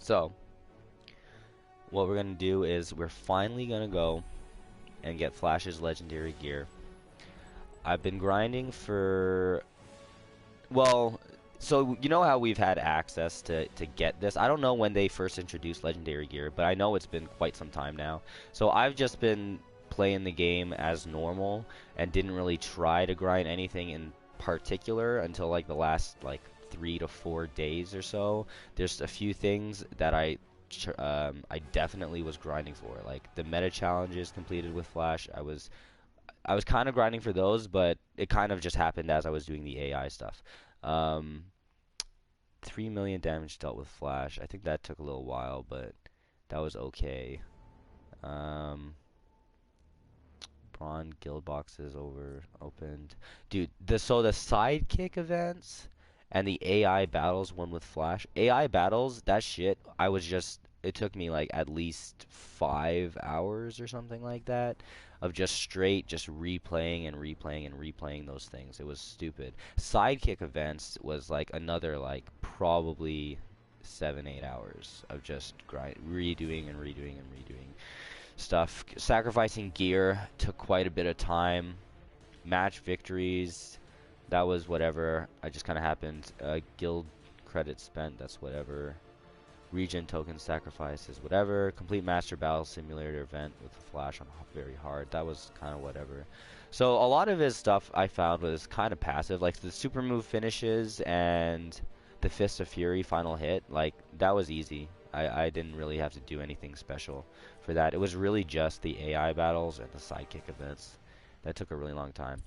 So, what we're gonna do is we're finally gonna go and get Flash's legendary gear. I've been grinding for, well, so you know how we've had access to get this? I don't know when they first introduced legendary gear, but I know it's been quite some time now. So I've just been playing the game as normal and didn't really try to grind anything in particular until like the last like 3 to 4 days or so. There's a few things that I definitely was grinding for, like the meta challenges completed with Flash. I was kind of grinding for those, but it kind of just happened as I was doing the AI stuff. Um, 3 million damage dealt with Flash. I think that took a little while, but that was okay. Um, Braun guild boxes opened. Dude, so the sidekick events and the AI battles one with Flash. AI battles, that shit, it took me like at least 5 hours or something like that of just replaying and replaying and replaying those things. It was stupid. Sidekick events was like another like probably 7, 8 hours of just redoing and redoing and redoing stuff. Sacrificing gear took quite a bit of time. Match victories, that was whatever. I just kind of happened. Guild credits spent, that's whatever. Region token sacrifices, whatever. Complete Master Battle Simulator event with Flash on very hard. That was kind of whatever. So a lot of his stuff I found was kind of passive, like the super move finishes and the Fist of Fury final hit. Like that was easy. I didn't really have to do anything special for that. It was really just the AI battles and the sidekick events. That took a really long time.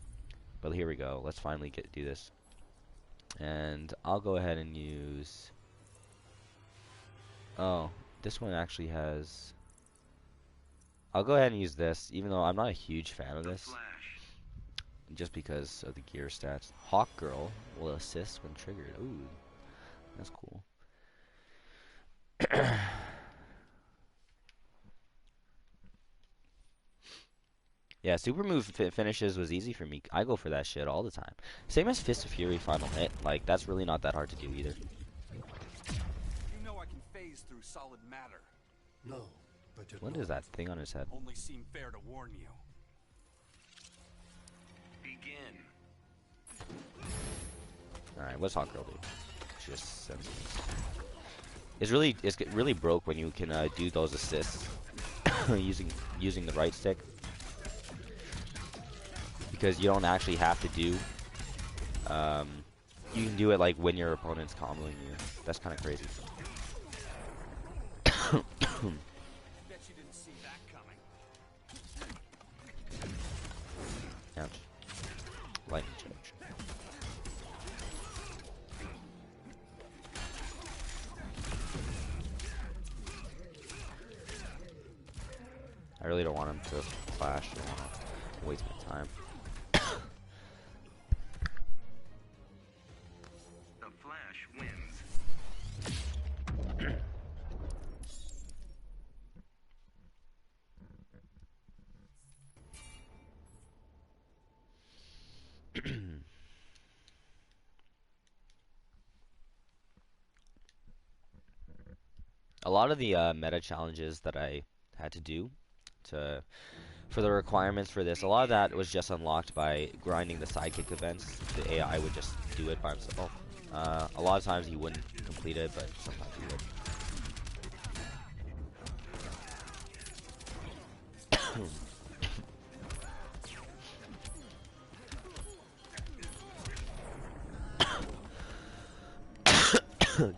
But here we go. Let's finally do this. And I'll go ahead and use... Oh, this one actually has... I'll go ahead and use this, even though I'm not a huge fan of this. Just because of the gear stats. Hawk Girl will assist when triggered. Ooh, that's cool. Yeah, super move finishes was easy for me. I go for that shit all the time. Same as Fist of Fury final hit. Like, that's really not that hard to do either. You know I can phase through solid matter. No, but What is that thing on his head? Only seem fair to warn you. Begin. Alright, what's Hawk Girl do? She just sends me. It's really broke when you can do those assists using the right stick. Because you don't actually have to do, you can do it like when your opponent's comboing you. That's kind of crazy. Bet you didn't see that coming. Ouch. Lightning charge. I really don't want him to flash. I don't want to waste my time. The Flash wins. A lot of the meta challenges that I had to do for the requirements for this, a lot of that was just unlocked by grinding the sidekick events. The AI would just do it by himself. A lot of times he wouldn't complete it, but sometimes he would.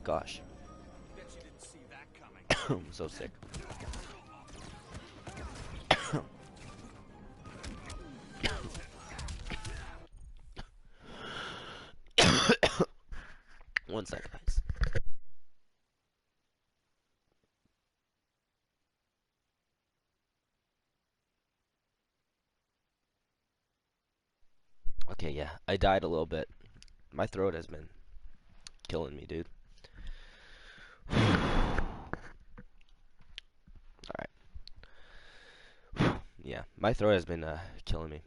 Gosh. Bet you didn't see that coming. I'm so sick. One second, guys. Okay, yeah, I died a little bit. My throat has been killing me, dude. Alright. Yeah, my throat has been killing me.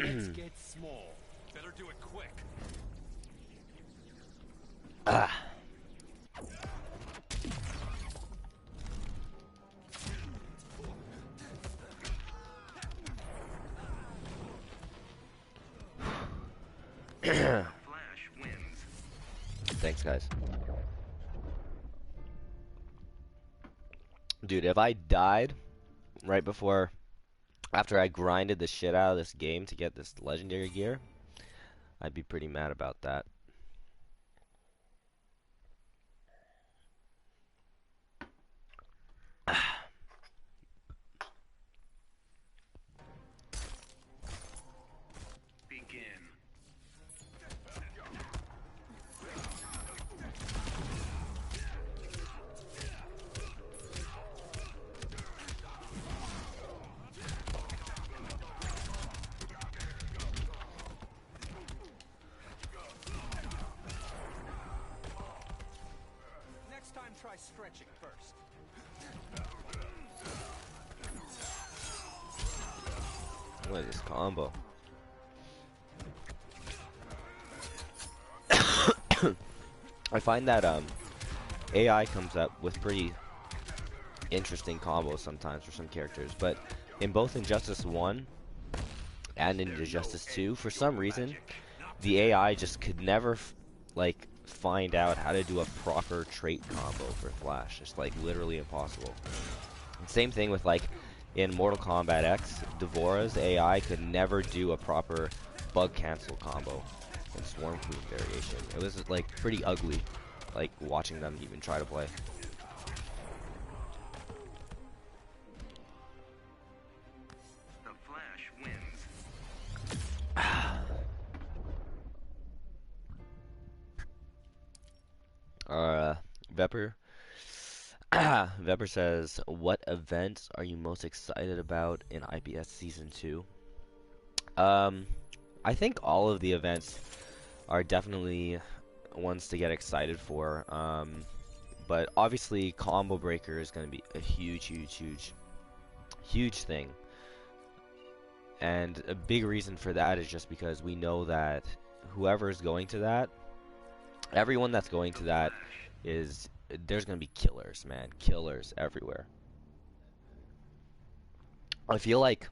Let's get small. Better do it quick. Ah. Flash wins. Thanks, guys. Dude, if I died right after I grinded the shit out of this game to get this legendary gear, I'd be pretty mad about that. Begin. Next time, try stretching first. What is this combo? I find that AI comes up with pretty interesting combos sometimes for some characters, but in both Injustice 1 and in Injustice 2, for some reason, the AI just could never like find out how to do a proper trait combo for Flash. It's like literally impossible. And same thing with like in Mortal Kombat X, Devora's AI could never do a proper bug cancel combo and Swarm Queen variation. It was like pretty ugly, like watching them even try to play. The Flash wins. Vepper. Vepper says, "What events are you most excited about in IPS Season 2?" I think all of the events are definitely ones to get excited for. But obviously, Combo Breaker is going to be a huge thing. And a big reason for that is just because we know that whoever is going to that, everyone that's going to that is, there's going to be killers, man. Killers everywhere. I feel like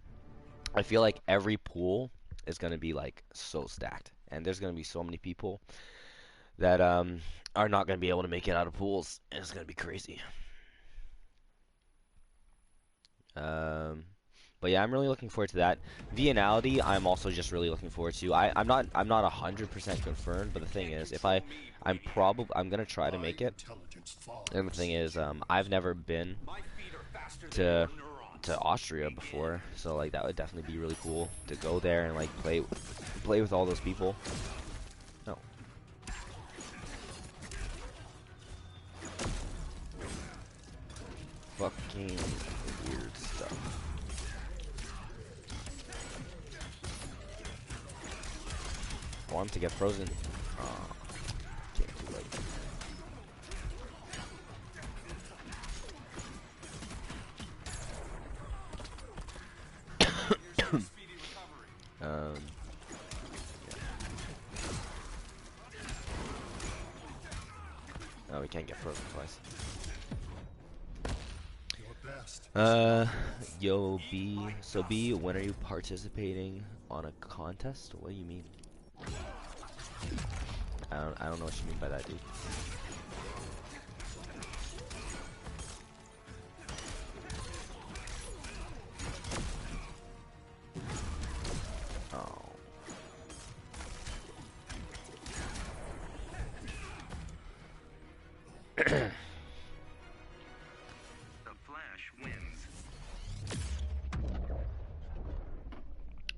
every pool is going to be like so stacked, and there's going to be so many people that are not going to be able to make it out of pools, and it's going to be crazy. But yeah, I'm really looking forward to that. Vianality, I'm also just really looking forward to. I'm not 100% confirmed, but the thing is, I'm gonna try to make it. And the thing is, I've never been to Austria before, so like that would definitely be really cool to go there and like play with all those people. No. Fucking weird stuff. I want him to get frozen. Came too late. Yeah. Oh, we can't get frozen twice. Yo, B. So, B, when are you participating on a contest? What do you mean? I don't know what you mean by that, dude. Oh. The Flash wins.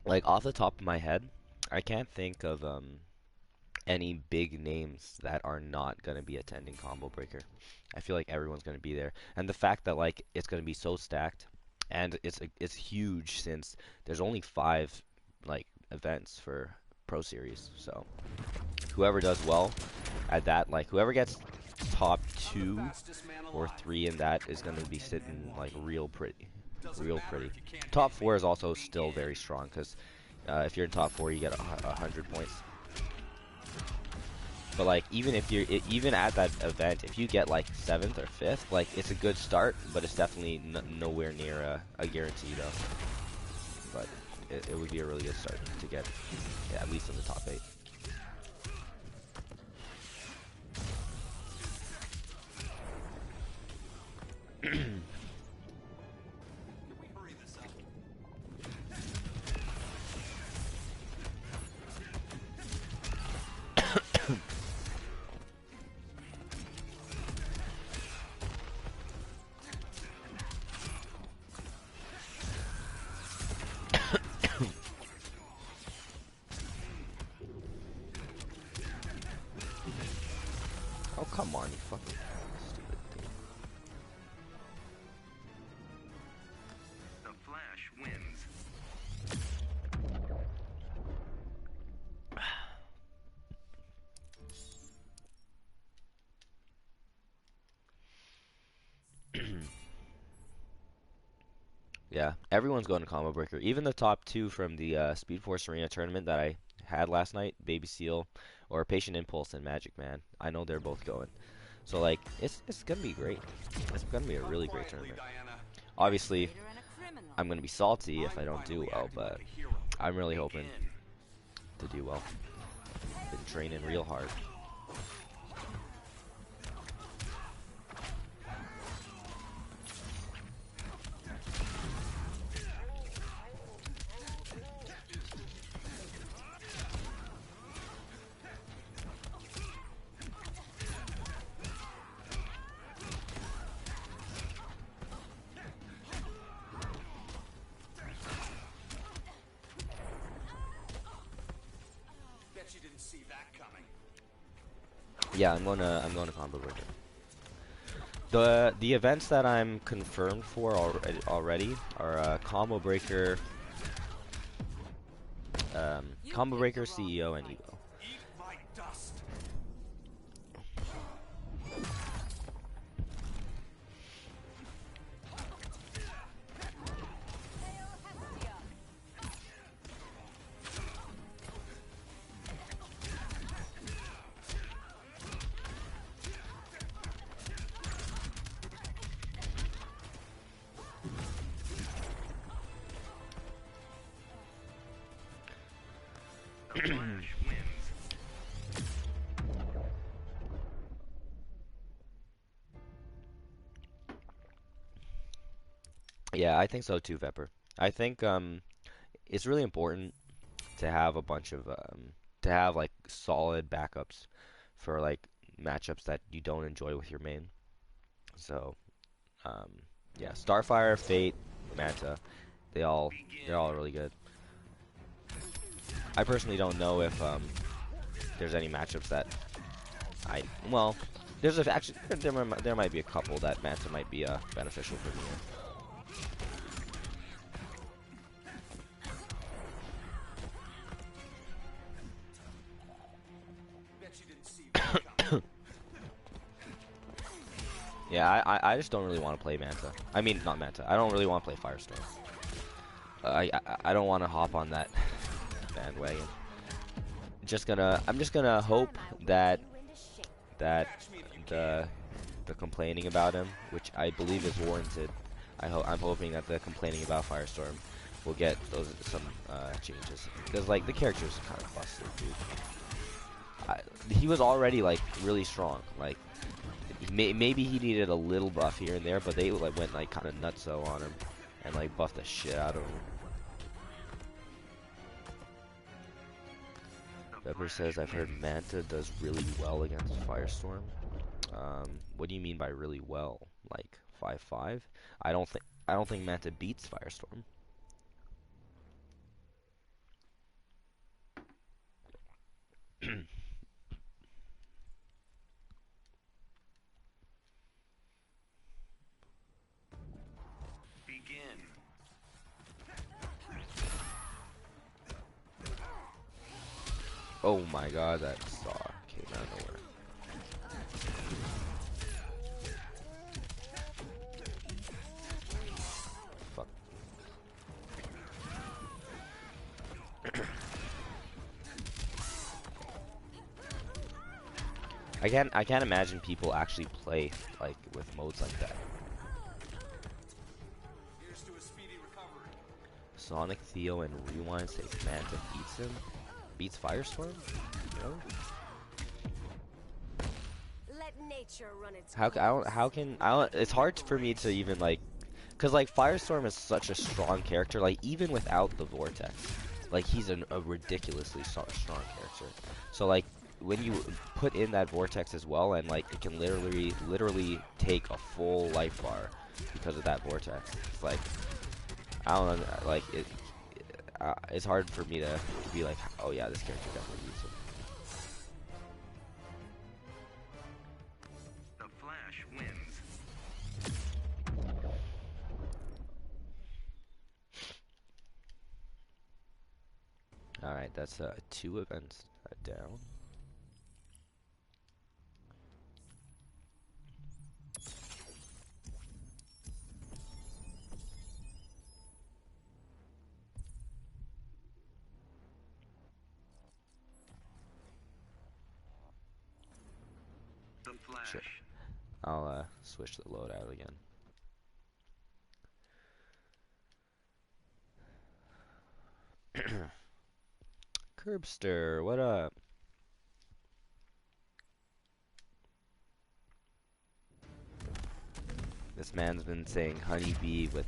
Like, off the top of my head, I can't think of any big names that are not going to be attending Combo Breaker. I feel like everyone's going to be there. And the fact that like it's going to be so stacked and it's huge since there's only 5 like events for Pro Series. So whoever does well at that, like whoever gets top 2 or 3 in that is going to be sitting like real pretty. Real pretty. Top 4 is also still very strong because If you're in top 4, you get 100 points. But like, even if you're even at that event, if you get like 7th or 5th, like it's a good start, but it's definitely nowhere near a guarantee though. But it would be a really good start to get, yeah, at least in the top 8. Oh, come on, you fucking stupid thing. The Flash wins. Yeah, everyone's going to Combo Breaker. Even the top 2 from the Speed Force Arena tournament that I had last night, Baby Seal or Patient Impulse and Magic Man. I know they're both going. So like, it's gonna be great. It's gonna be a really great tournament. Obviously, I'm gonna be salty if I don't do well, but I'm really hoping to do well. Been training real hard. Bet you didn't see that coming. Yeah, I'm going to Combo Breaker. The events that I'm confirmed for already are Combo Breaker, Combo Breaker, CEO, and Evo. Eat my dust. The Flash wins. Yeah, I think so too, Vepper. I think it's really important to have a bunch of to have like solid backups for like matchups that you don't enjoy with your main. So um, yeah, Starfire, Fate, Manta, they all they're all really good. I personally don't know if there's any matchups that I well, there's actually there might be a couple that Manta might be beneficial for me. Bet you didn't see that coming. Yeah, I just don't really want to play Manta. I mean, not Manta. I don't really want to play Firestorm. I don't want to hop on that bandwagon. I'm just gonna hope that the complaining about him, which I believe is warranted. I'm hoping that the complaining about Firestorm will get some changes, because like the character's kind of busted, dude. He was already like really strong. Like maybe he needed a little buff here and there, but they like went like kind of nutso on him and like buffed the shit out of him. Pepper says, I've heard Manta does really well against Firestorm. What do you mean by really well? Like 5-5? I don't think Manta beats Firestorm. Begin. Oh my god, that star came out of nowhere. Fuck. I can't imagine people actually play like with modes like that. Here's to a speedy recovery. Sonic, Theo, and Rewind say Manta beats him. Beats Firestorm? Really? Let nature run its How I don't, how can I don't, it's hard for me to even like, cause like Firestorm is such a strong character. Like even without the vortex, like he's a ridiculously strong character. So like when you put in that vortex as well, and like it can literally take a full life bar because of that vortex. It's like I don't know, like it's hard for me to be like, oh yeah, this character definitely beats him. The Flash wins. All right, that's 2 events down. The Flash. Sure. I'll switch the loadout again. Curbster, what up? This man's been saying Honeybee with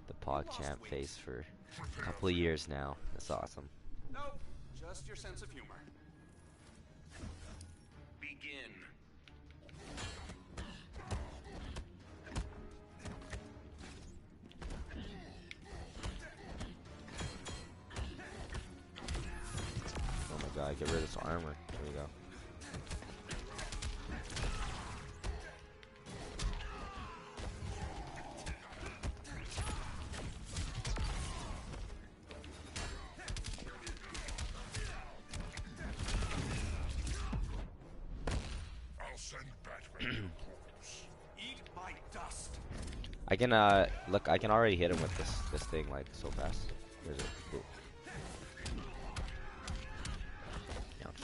the PogChamp face for a couple of years now. That's awesome. Nope, just your sense of humor. Begin. Oh my god, get rid of this armor. There we go. Eat my dust. I can look, I can already hit him with this thing like so fast. Where's it? Ooh. Ouch.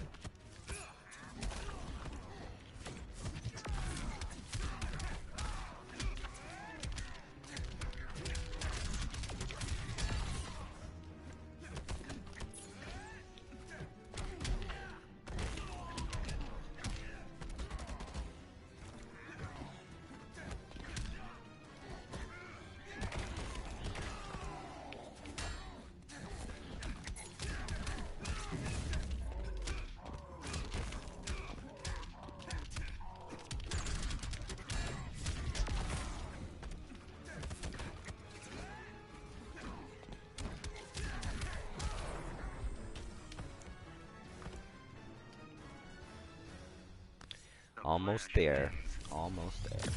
Almost there. Almost there.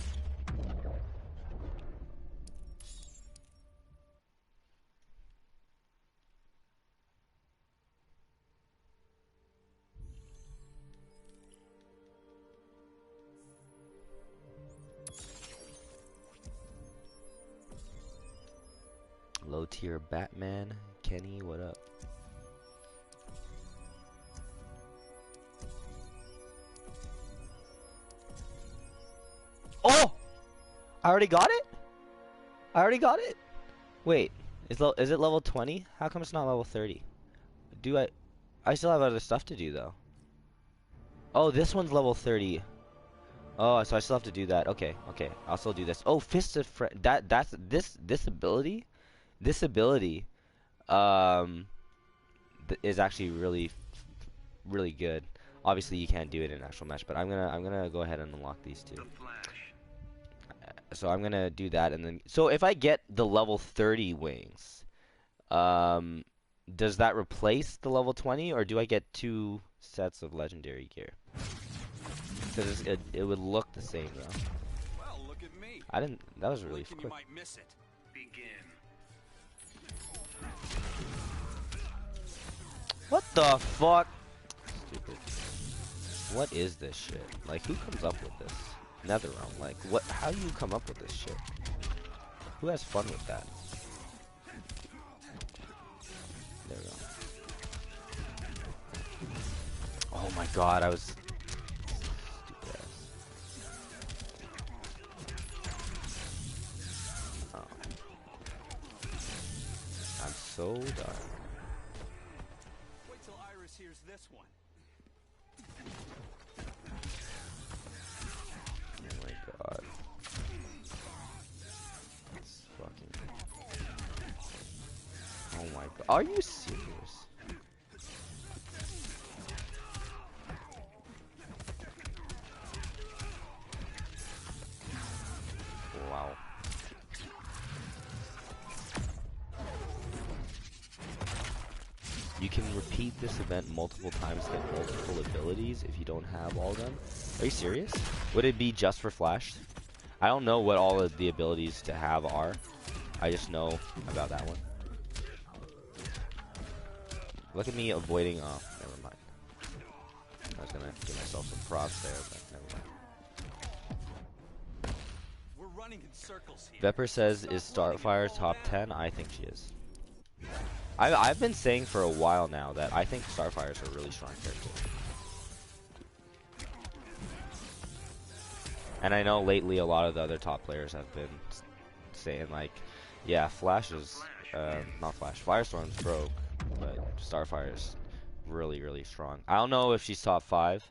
Low tier Batman. Kenny, what up? Oh! I already got it? I already got it? Wait, is it level 20? How come it's not level 30? I still have other stuff to do though. Oh, this one's level 30. Oh, so I still have to do that. Okay, okay. I'll still do this. Oh, Fist of Friend. That's this ability. This ability um is actually really good. Obviously, you can't do it in an actual match, but I'm gonna go ahead and unlock these two. The Flash. So I'm gonna do that, and then so if I get the level 30 wings, does that replace the level 20, or do I get 2 sets of legendary gear? Because it would look the same though. Well, look at me. I didn't. That was really Blinking, you quick. might miss it. Begin. What the fuck? Stupid. What is this shit? Like, who comes up with this? Netherrealm. Like, what? How do you come up with this shit? Who has fun with that? There we go. Oh my god, I was... Stupid. so done. Wait till Iris hears this one. Oh my god. It's fucking... Oh my god. Are you serious? Wow. You can repeat this event multiple times to get multiple abilities if you don't have all of them. Are you serious? Would it be just for Flash? I don't know what all of the abilities to have are. I just know about that one. Look at me avoiding... Oh, never mind. I was gonna give myself some props there, but never mind. We're running in circles here. Vepper says, is Starfire top 10? I think she is. I've been saying for a while now that I think Starfire is a really strong character. And I know lately a lot of the other top players have been saying like, yeah, Flash is, not Flash, Firestorm's broke, but Starfire is really, really strong. I don't know if she's top 5.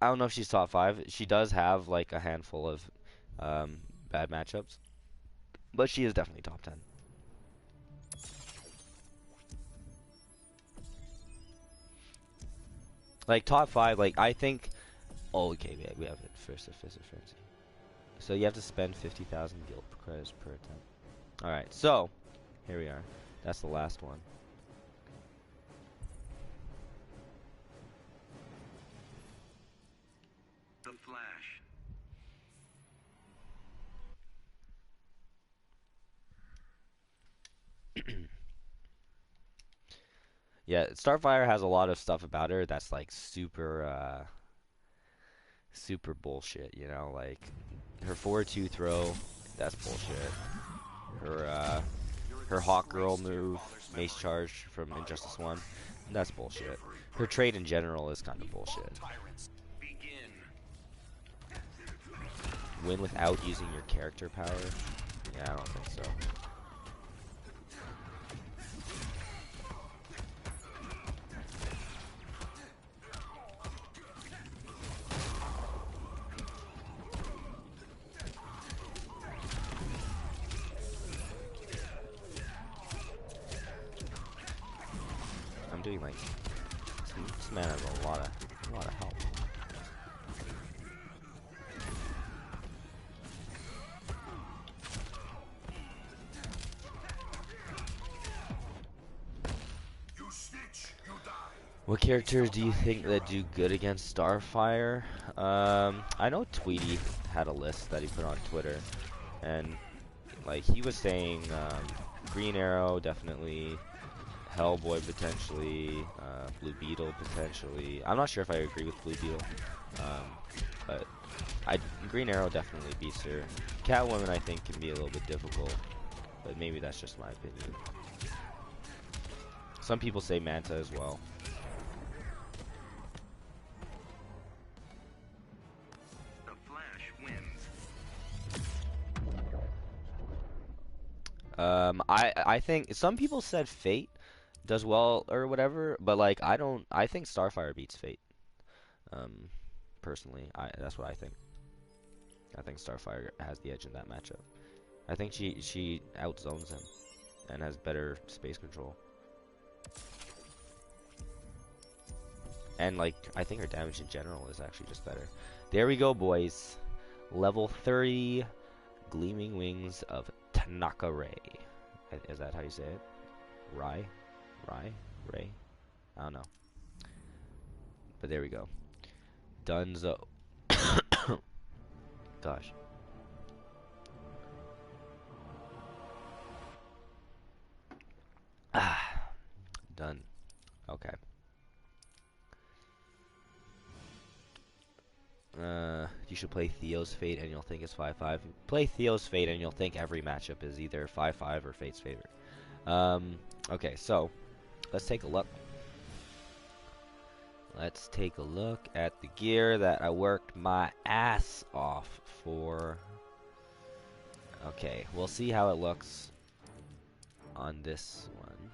I don't know if she's top 5. She does have like a handful of bad matchups, but she is definitely top 10. Like top 5, like I think. Oh, okay, we have it first. Frenzy. So you have to spend 50,000 guild credits per attempt. All right, so here we are. That's the last one. The Flash. Yeah, Starfire has a lot of stuff about her that's like super super bullshit, you know, like her 4-2 throw, that's bullshit. Her Hawk Girl move, Mace Charge from Injustice 1, that's bullshit. Her trade in general is kind of bullshit. Begin. Win without using your character power? Yeah, I don't think so. I'm doing like this man has a lot of help. What characters do you think that do good against Starfire? I know Tweety had a list that he put on Twitter, and like he was saying, Green Arrow definitely, Hellboy potentially, Blue Beetle potentially. I'm not sure if I agree with Blue Beetle, but Green Arrow definitely beats her. Catwoman I think can be a little bit difficult, but maybe that's just my opinion. Some people say Manta as well. The Flash wins. I think some people said Fate does well or whatever, but like I think Starfire beats Fate. Personally, that's what I think. I think Starfire has the edge in that matchup. I think she outzones him and has better space control. And like I think her damage in general is actually just better. There we go, boys. Level 30 Gleaming Wings of Tanaka Ray. Is that how you say it? Rai? Ray? I don't know. But there we go. Dunzo. Gosh. Done. Okay. You should play Theo's Fate and you'll think it's 5-5. Play Theo's Fate and you'll think every matchup is either 5-5 or Fate's favorite. Okay, so let's take a look. Let's take a look at the gear that I worked my ass off for. Okay, we'll see how it looks on this one.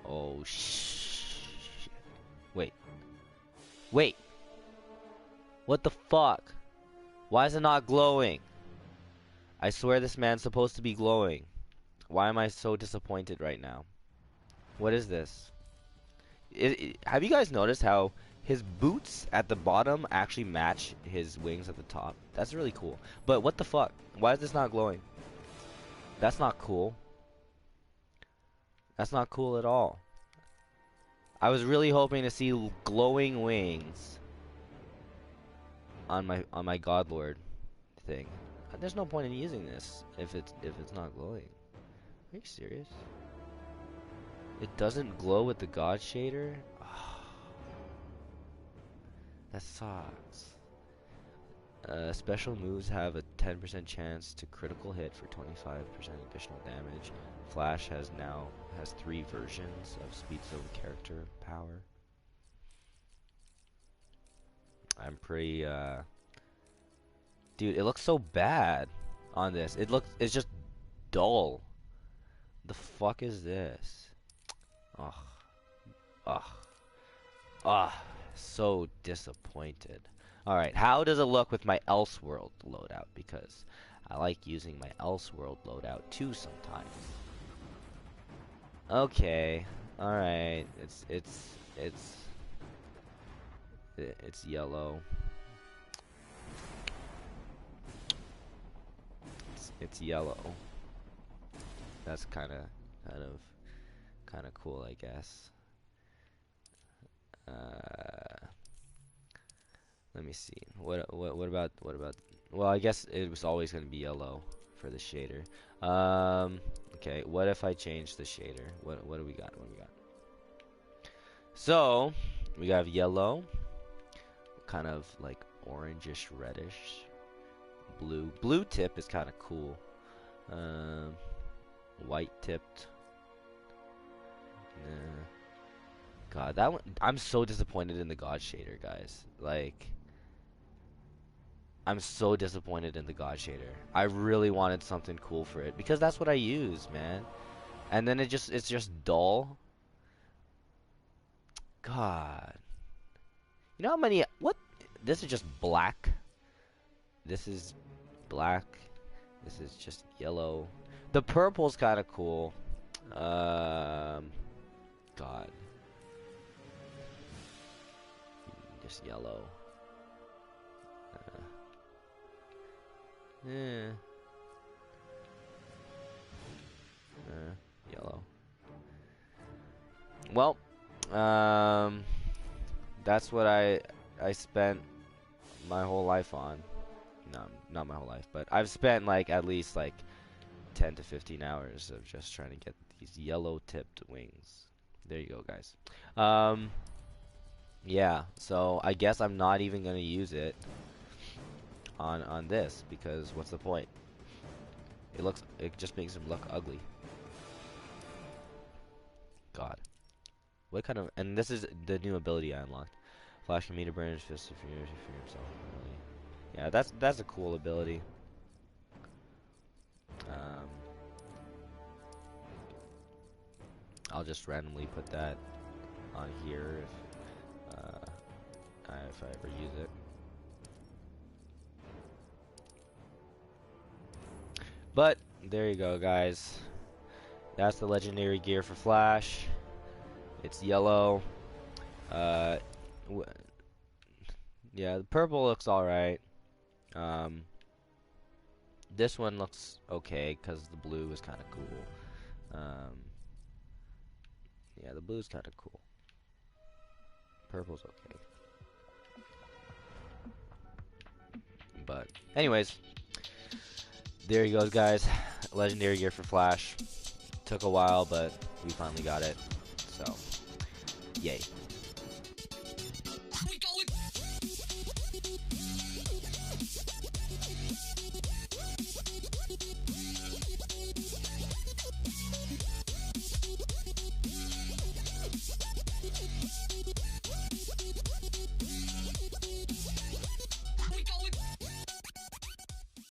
Oh wait. Wait. What the fuck? Why is it not glowing? I swear this man's supposed to be glowing. Why am I so disappointed right now? What is this? Have you guys noticed how his boots at the bottom actually match his wings at the top? That's really cool. But what the fuck? Why is this not glowing? That's not cool. That's not cool at all. I was really hoping to see glowing wings on my Godlord thing. There's no point in using this if it's not glowing. Are you serious? It doesn't glow with the God shader? Oh, that sucks. Special moves have a 10% chance to critical hit for 25% additional damage. Flash has 3 versions of speeds over character power. I'm pretty dude, it looks so bad on this. It's just dull. The fuck is this? Ugh. Ugh. Ugh. So disappointed. Alright, how does it look with my Elseworld loadout? Because I like using my Elseworld loadout too sometimes. Okay. Alright. It's yellow. It's yellow. That's kind of cool, I guess. Let me see. What about? Well, I guess it was always going to be yellow for the shader. Okay. What if I change the shader? What do we got? What do we got? So we have yellow, kind of like orangish reddish. Blue tip is kind of cool. White tipped. God, that one. I'm so disappointed in the God shader, guys. Like, I'm so disappointed in the God shader. I really wanted something cool for it because that's what I use, man. And then it's just dull. God. You know how many? What? This is just black. This is black. This is just yellow. The purple's kind of cool. God. Just yellow. Yellow. Well, that's what I spent my whole life on. No, not my whole life, but I've spent like at least like 10 to 15 hours of just trying to get these yellow tipped wings. There you go, guys. Yeah, so I guess I'm not even gonna use it on this because what's the point? It just makes him look ugly. God. What kind of, and this is the new ability I unlocked. Flash can meet a branch fist if you fear himself. Yeah, that's a cool ability. I'll just randomly put that on here if I ever use it. But there you go, guys. That's the legendary gear for Flash. It's yellow. Yeah, the purple looks alright. This one looks okay because the blue is kind of cool. Yeah, the blue's kind of cool. Purple's okay. But anyways, there you go, guys. Legendary gear for Flash. Took a while, but we finally got it. So, yay.